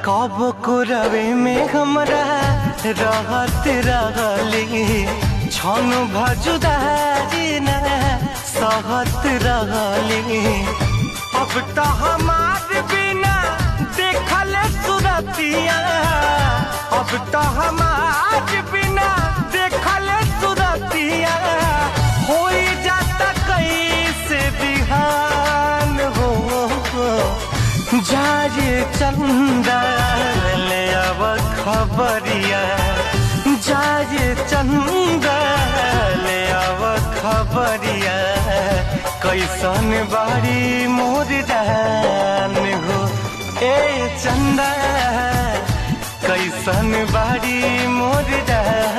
कब को रवे में हमरा रहत रहली छन भजुदारी न सहत रहली। अब तो हमार बिना देखल सुरतिया, अब तो हमार बिना देखल सुरतिया हो जाता कैसे बिहान हो। जाए चंदा ले अब खबरिया, जाए चंदा ले अब खबरिया कैसन बारी मोर जान हो। ए चंदा कैसन बारी मोर जान